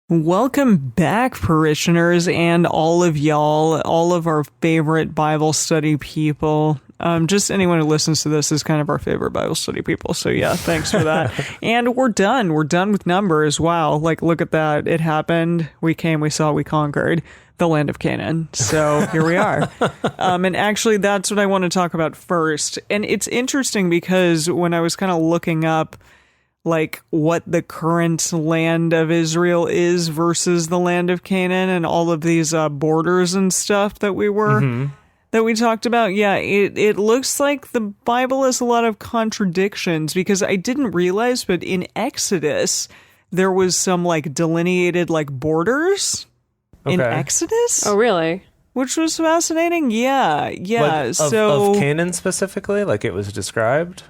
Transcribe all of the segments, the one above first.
Welcome back, parishioners, and all of y'all, all of our favorite Bible study people. Just anyone who listens to this is kind of our favorite Bible study people. So yeah, thanks for that. And we're done. We're done with Numbers. Wow. Like, look at that. It happened. We came, we saw, we conquered the land of Canaan. So here we are. And actually, that's what I want to talk about first. And it's interesting because when I was kind of looking up like what the current land of Israel is versus the land of Canaan and all of these borders and stuff that we talked about. Yeah, it looks like the Bible has a lot of contradictions because I didn't realize, but in Exodus, there was some like delineated like borders in Exodus. Oh, really? Which was fascinating. Yeah. Like, of Canaan specifically, like it was described.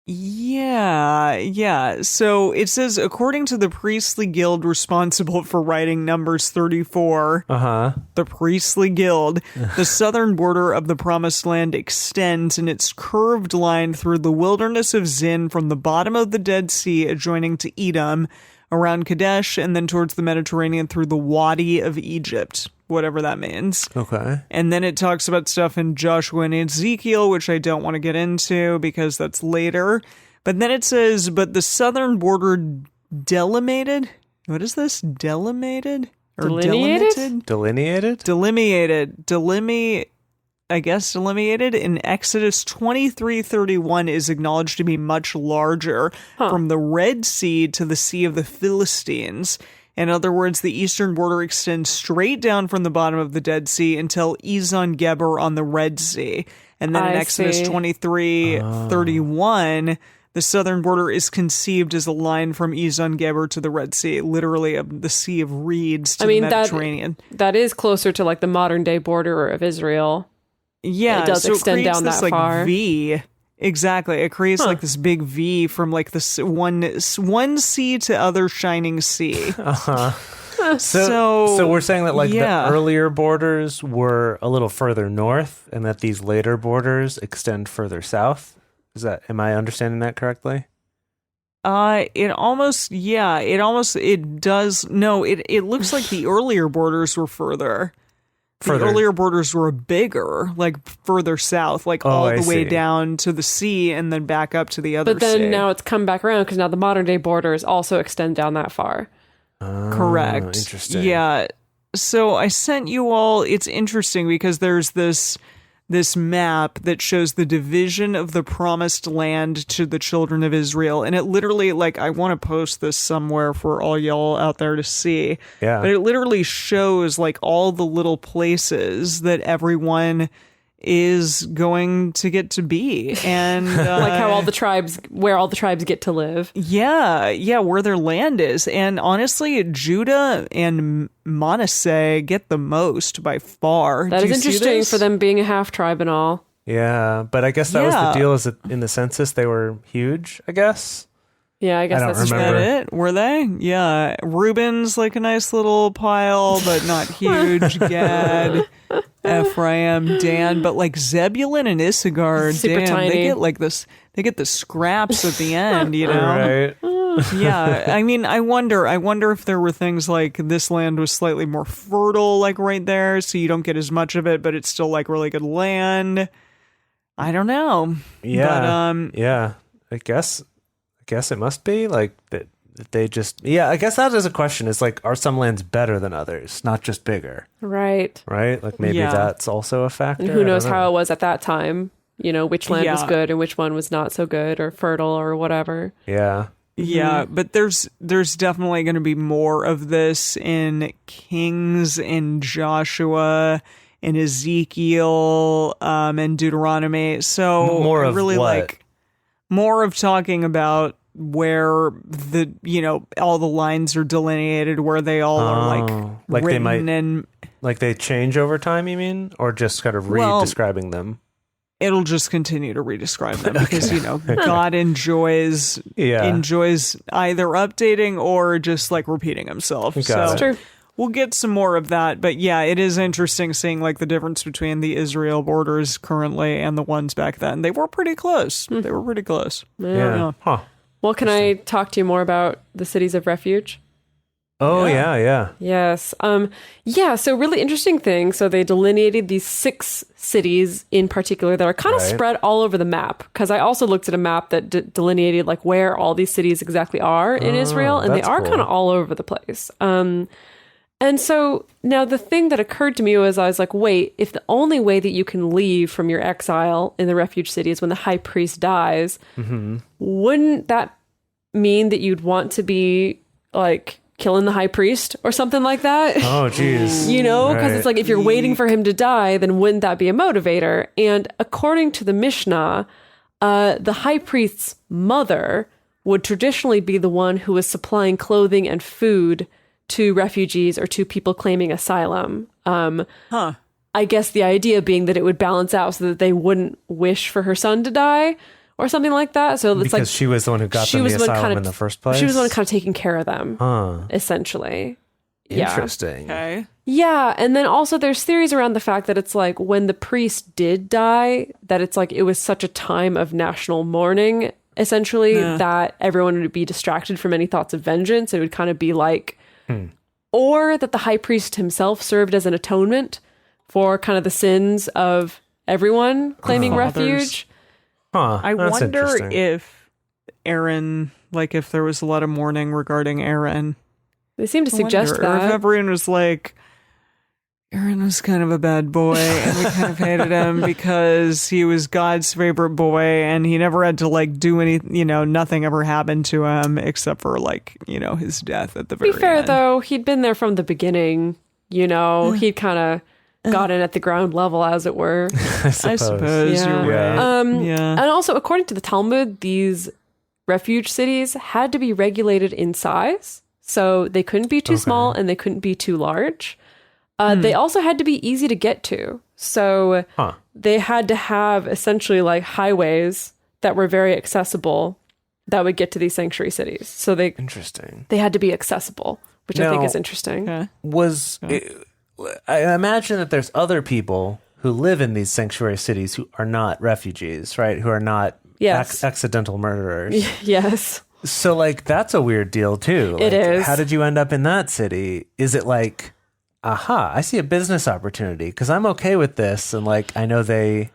Yeah. So it says, according to the priestly guild responsible for writing Numbers 34, the priestly guild, the southern border of the promised land extends in its curved line through the wilderness of Zin from the bottom of the Dead Sea adjoining to Edom, around Kadesh, and then towards the Mediterranean through the Wadi of Egypt, whatever that means. Okay. And then it talks about stuff in Joshua and Ezekiel, which I don't want to get into because that's later. But then it says, but the southern border delimited? What is this? Delimited? Or Delineated? Delineated? Delineated in Exodus 23:31 is acknowledged to be much larger from the Red Sea to the Sea of the Philistines. In other words, the eastern border extends straight down from the bottom of the Dead Sea until Ezon Geber on the Red Sea. And then in Exodus 23:31, the southern border is conceived as a line from Ezon Geber to the Red Sea, literally of the Sea of Reeds to the Mediterranean. That is closer to like the modern day border of Israel. Yeah, it does so extend it creates down this, that like, far. V. Exactly. It creates like this big V from like this one sea to other shining sea. So we're saying that like the earlier borders were a little further north and that these later borders extend further south. Am I understanding that correctly? It does. No, it looks like the earlier borders were further. The earlier borders were bigger, like further south, like all the way down to the sea and then back up to the other sea. But then now it's come back around because now the modern day borders also extend down that far. Correct. Interesting. Yeah. So I sent you all, it's interesting because there's this map that shows the division of the promised land to the children of Israel. And it literally, like, I want to post this somewhere for all y'all out there to see. Yeah. But it literally shows, like, all the little places that everyone is going to get to be. And like how where all the tribes get to live. Yeah, where their land is. And honestly, Judah and Manasseh get the most by far. That is interesting for them being a half tribe and all. Yeah, but I guess that was the deal, is that in the census they were huge, I guess. Yeah, I guess that's that it. Were they? Yeah. Reuben's like a nice little pile, but not huge. Gad, Ephraim, Dan, but like Zebulun and Issachar, super damn, tiny. they get like this. They get the scraps at the end, you know. Right. Yeah, I mean, I wonder if there were things like this land was slightly more fertile, like right there, so you don't get as much of it, but it's still like really good land. I don't know. Yeah. But, yeah. I guess it must be like that. They just, I guess that is a question. It's like, are some lands better than others, not just bigger? Right. Like maybe that's also a factor. And who knows how it was at that time? You know, which land was good and which one was not so good or fertile or whatever. Yeah. Yeah, but there's definitely going to be more of this in Kings and Joshua and Ezekiel and Deuteronomy. So more of really what? like more of talking about where the all the lines are delineated, where they all are like written, they might, and like they change over time, you mean, or just kind of re-describing them? It'll just continue to re-describe them because God enjoys either updating or just like repeating himself. That's true. We'll get some more of that, but yeah, it is interesting seeing like the difference between the Israel borders currently and the ones back then. They were pretty close. They were pretty close. Yeah. Well, can I talk to you more about the cities of refuge? Oh, yeah. Yes. Yeah, so really interesting thing. So they delineated these 6 cities in particular that are kind of spread all over the map. Because I also looked at a map that delineated like where all these cities exactly are in Israel, and they are kind of all over the place. And so now the thing that occurred to me was I was like, wait, if the only way that you can leave from your exile in the refuge city is when the high priest dies, wouldn't that mean that you'd want to be like killing the high priest or something like that? Oh, geez. You know, because it's like if you're waiting for him to die, then wouldn't that be a motivator? And according to the Mishnah, the high priest's mother would traditionally be the one who was supplying clothing and food to refugees or to people claiming asylum. I guess the idea being that it would balance out so that they wouldn't wish for her son to die or something like that. So it's because like she was the one who got them the asylum in the first place. She was the one kind of taking care of them, essentially. Interesting. Okay. Yeah, and then also there's theories around the fact that it's like when the priest did die, that it's like it was such a time of national mourning, essentially, that everyone would be distracted from any thoughts of vengeance. It would kind of be like, or that the high priest himself served as an atonement for kind of the sins of everyone claiming refuge. I wonder if Aaron, like if there was a lot of mourning regarding Aaron. They seem to suggest that. Or if everyone was like, Aaron was kind of a bad boy and we kind of hated him because he was God's favorite boy and he never had to like do any, nothing ever happened to him except for like, his death at the very end. To be fair though, he'd been there from the beginning, he'd kind of got in at the ground level, as it were. I suppose yeah. you're right. And also, according to the Talmud, these refuge cities had to be regulated in size. So they couldn't be too small and they couldn't be too large. They also had to be easy to get to. So they had to have essentially like highways that were very accessible that would get to these sanctuary cities. So they had to be accessible, which I think is interesting. I imagine that there's other people who live in these sanctuary cities who are not refugees, right? Who are not accidental murderers. Yes. So like that's a weird deal too. Like, it is. How did you end up in that city? Is it like, I see a business opportunity because I'm okay with this, and like I know they,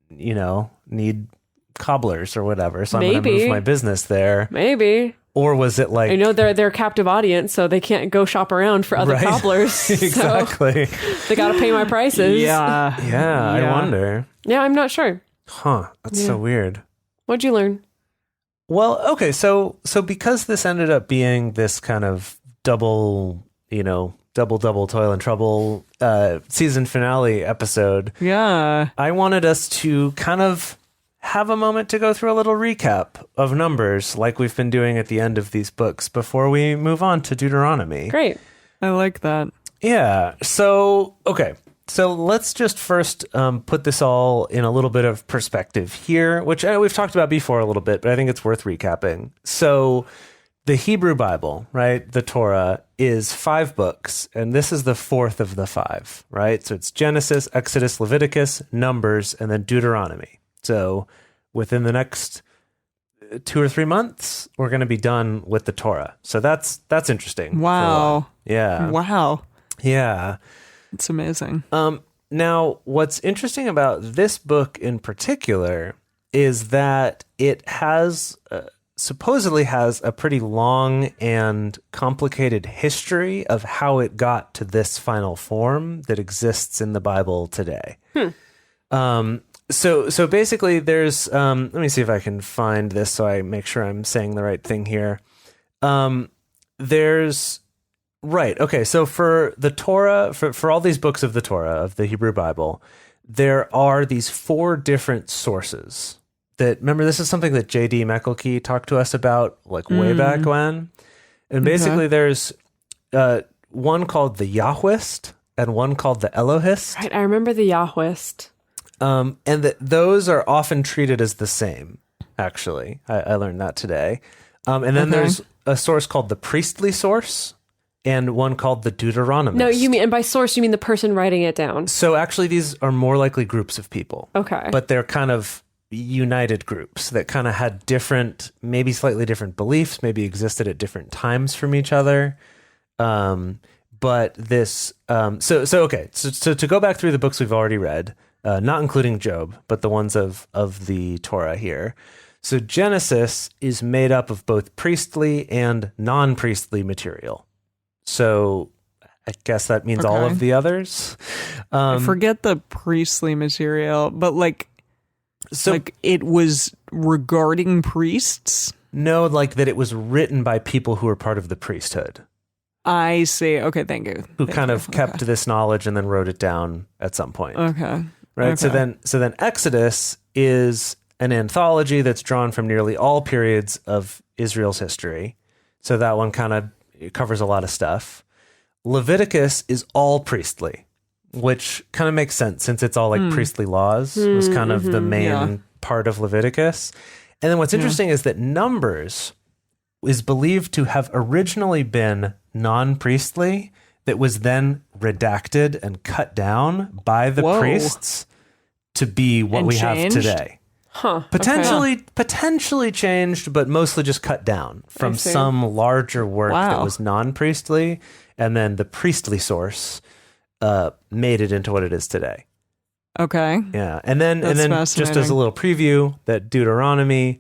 need cobblers or whatever, so I'm going to move my business there. Maybe. Or was it like, I know they're a captive audience, so they can't go shop around for other cobblers. Exactly. So they got to pay my prices. Yeah, I wonder. Yeah, I'm not sure. That's so weird. What'd you learn? Well, okay, so because this ended up being this kind of double toil and trouble season finale episode. Yeah. I wanted us to kind of have a moment to go through a little recap of numbers like we've been doing at the end of these books before we move on to Deuteronomy. Great. I like that. Yeah. So, okay. So let's just first put this all in a little bit of perspective here, which we've talked about before a little bit, but I think it's worth recapping. So the Hebrew Bible, right, the Torah, is 5 books, and this is the 4th of the 5, right? So it's Genesis, Exodus, Leviticus, Numbers, and then Deuteronomy. So within the next 2 or 3 months, we're going to be done with the Torah. So that's interesting. Wow. Yeah. Wow. Yeah. It's amazing. Now, what's interesting about this book in particular is that it has supposedly has a pretty long and complicated history of how it got to this final form that exists in the Bible today. So basically there's, let me see if I can find this so I make sure I'm saying the right thing here. So for the Torah, for all these books of the Torah, of the Hebrew Bible, there are these 4 different sources that, remember, this is something that J.D. McElkey talked to us about like way back when. And basically there's one called the Yahwist and one called the Elohist. Right, I remember the Yahwist. And those are often treated as the same, actually. I learned that today. And then there's a source called the priestly source and one called the Deuteronomist. No, and by source, you mean the person writing it down. So actually these are more likely groups of people. Okay. But they're kind of united groups that kind of had different, maybe slightly different beliefs, maybe existed at different times from each other. But this, so to go back through the books we've already read, not including Job, but the ones of the Torah here. So Genesis is made up of both priestly and non-priestly material. So I guess that means all of the others. I forget the priestly material, but like it was regarding priests? No, like that it was written by people who were part of the priesthood. I see. Okay, thank you. Who kind of kept this knowledge and then wrote it down at some point. Okay. Right. Okay. So then Exodus is an anthology that's drawn from nearly all periods of Israel's history. So that one kind of covers a lot of stuff. Leviticus is all priestly, which kind of makes sense since it's all like priestly laws was kind of the main part of Leviticus. And then what's interesting is that Numbers is believed to have originally been non-priestly that was then redacted and cut down by the priests to be what we have today. Huh. Potentially changed, but mostly just cut down from some larger work that was non-priestly, and then the priestly source made it into what it is today. Okay. Yeah, and then just as a little preview, that Deuteronomy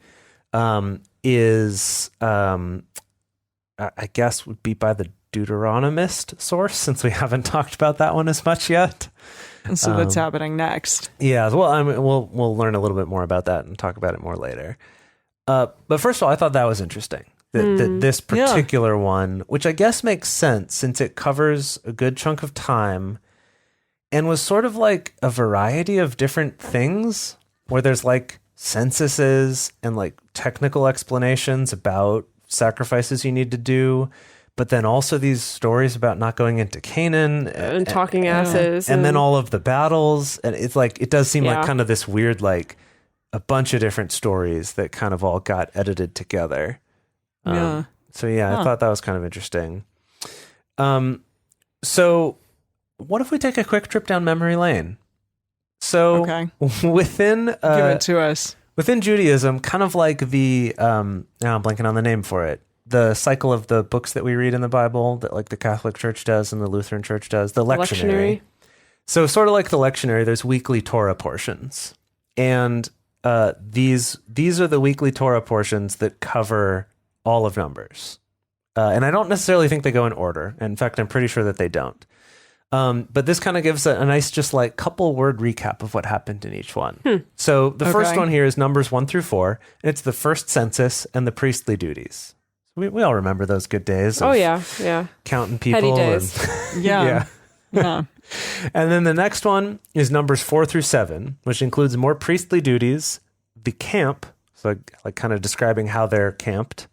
is I guess would be by the Deuteronomist source, since we haven't talked about that one as much yet. And so that's happening next. Yeah, well, we'll learn a little bit more about that and talk about it more later. But first of all, I thought that was interesting. That this particular one, which I guess makes sense since it covers a good chunk of time and was sort of like a variety of different things where there's like censuses and like technical explanations about sacrifices you need to do, but then also these stories about not going into Canaan and talking asses and then all of the battles. And it's like, it does seem like kind of this weird, like a bunch of different stories that kind of all got edited together. I thought that was kind of interesting. So what if we take a quick trip down memory lane? So within give it to us. Within Judaism, kind of like the now I'm blanking on the name for it. The cycle of the books that we read in the Bible that like the Catholic Church does and the Lutheran Church does, the lectionary. So sort of like the lectionary, there's weekly Torah portions. And these are the weekly Torah portions that cover all of Numbers. And I don't necessarily think they go in order. In fact, I'm pretty sure that they don't. But this kind of gives a nice, just like couple word recap of what happened in each one. So the first one here is Numbers 1-4. And it's the first census and the priestly duties. We all remember those good days. Counting people. Petty days. Yeah. And then the next one is Numbers 4-7, which includes more priestly duties, the camp, so like kind of describing how they're camped.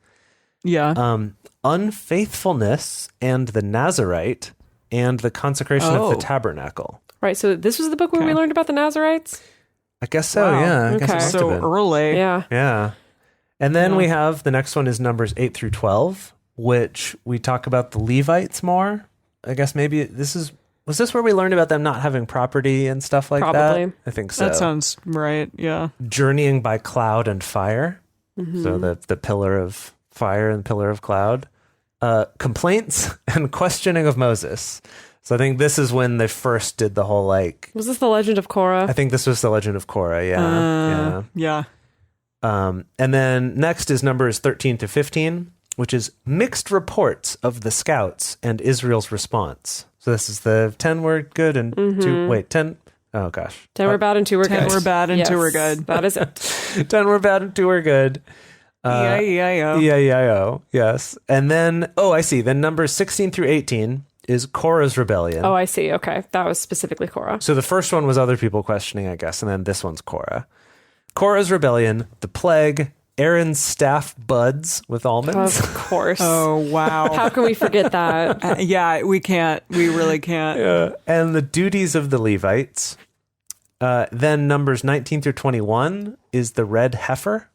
Yeah. Unfaithfulness and the Nazarite and the consecration of the tabernacle. Right. So this was the book where we learned about the Nazarites? I guess so. Wow. Yeah. I guess it Okay. must have So been. early. Yeah. And then we have the next one is Numbers 8-12, which we talk about the Levites more. I guess maybe was this where we learned about them not having property and stuff like Probably. that? I think so. That sounds right. Yeah. Journeying by cloud and fire. So the pillar of fire and pillar of cloud. Complaints and questioning of Moses. So I think this is when they first did the whole like... Was this the Legend of Korah? I think this was the Legend of Korah, Yeah. And then next is Numbers 13-15, which is mixed reports of the scouts and Israel's response. So this is the 10 were good and 10. Oh gosh. 10 were bad and 2 were good. 10 were bad and 2 were good. That is it. 10 were bad and 2 were good. E-I-E-I-O. Yes. And then, I see. Then Numbers 16-18 is Korah's rebellion. Oh, I see. Okay. That was specifically Korah. So the first one was other people questioning, I guess. And then this one's Korah. Korah's rebellion, the plague, Aaron's staff buds with almonds. Of course. Oh, wow. How can we forget that? Yeah, we can't. We really can't. And the duties of the Levites. Then Numbers 19-21 is the red heifer.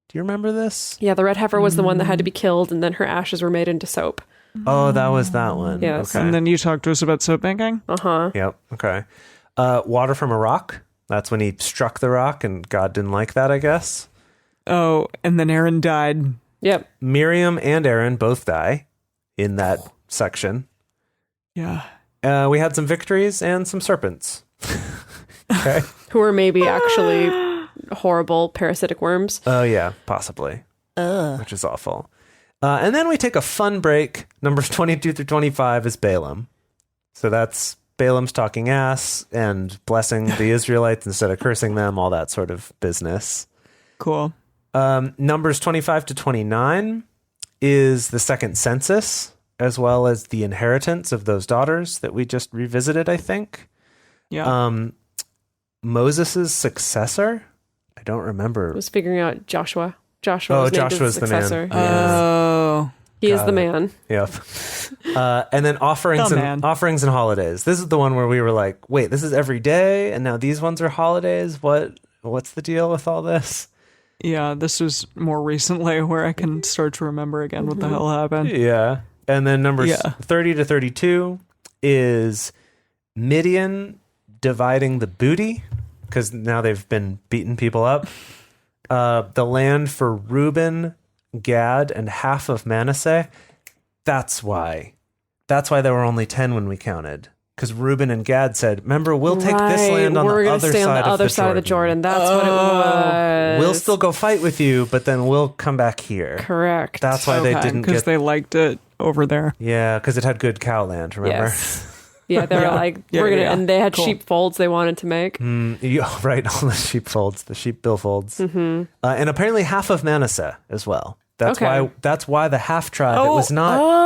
Do you remember this? Yeah, the red heifer was the one that had to be killed, and then her ashes were made into soap. Oh, that was that one. Yes. Okay. And then you talked to us about soap making? Uh-huh. Yep. Okay. Water from a rock. That's when he struck the rock, and God didn't like that, I guess. Oh, and then Aaron died. Yep. Miriam and Aaron both die in that section. Yeah. We had some victories and some serpents. Okay. Who are maybe actually horrible parasitic worms. Oh, yeah, possibly. Which is awful. And then we take a fun break. Numbers 22 through 25 is Balaam. So that's Balaam's talking ass and blessing the Israelites instead of cursing them, all that sort of business. Cool. Numbers 25 to 29 is the second census, as well as the inheritance of those daughters that we just revisited, I think. Yeah. Moses' successor? I don't remember. I was figuring out Joshua. Joshua's Joshua's the man. successor. Oh. He is the man. Yep. And then offerings and holidays. This is the one where we were like, wait, this is every day, and now these ones are holidays? What's the deal with all this? Yeah, this was more recently where I can start to remember again what the hell happened. Yeah. And then numbers 30 to 32 is Midian dividing the booty, because now they've been beating people up. The land for Reuben, Gad, and half of Manasseh. That's why there were only 10 when we counted. Because Reuben and Gad said, remember, we'll take this land on the other side of the Jordan. That's what it was. We'll still go fight with you, but then we'll come back here. Correct. That's why they didn't because they liked it over there. Yeah, because it had good cow land, remember? Yes. Yeah, they were like, and they had sheep folds they wanted to make. Right, all the sheep folds, the sheep bill folds. And apparently half of Manasseh as well. That's why the half tribe, it was not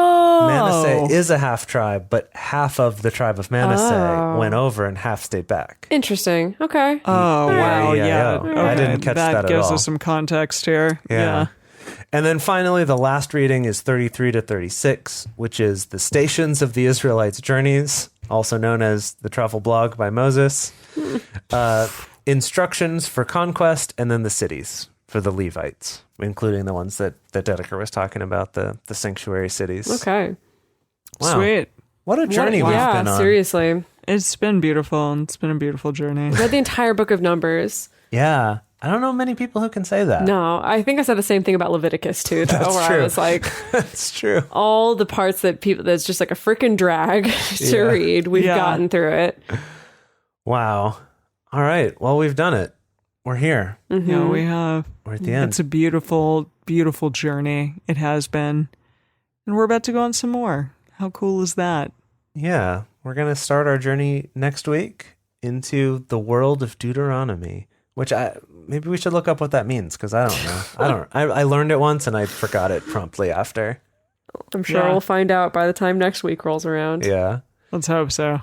Manasseh is a half tribe, but half of the tribe of Manasseh went over and half stayed back. Interesting. Okay. Oh, wow. Yeah. Okay. I didn't catch that at all. That gives us some context here. Yeah. And then finally, the last reading is 33 to 36, which is the stations of the Israelites' journeys, also known as the travel blog by Moses, instructions for conquest, and then the cities for the Levites, including the ones that Dedeker was talking about, the sanctuary cities. Okay. Wow. Sweet. What a journey we've been on. Seriously. It's been beautiful. It's been a beautiful journey. Read the entire book of Numbers. Yeah. I don't know many people who can say that. No, I think I said the same thing about Leviticus too, though, That's where true. I was like, that's true. All the parts that's just like a freaking drag to read. We've gotten through it. Wow. All right. Well, we've done it. We're here. Mm-hmm. Yeah, we have. We're at the end. It's a beautiful, beautiful journey. It has been. And we're about to go on some more. How cool is that? Yeah. We're going to start our journey next week into the world of Deuteronomy, which maybe we should look up what that means, because I don't know. I learned it once and I forgot it promptly after. I'm sure we'll find out by the time next week rolls around. Yeah. Let's hope so.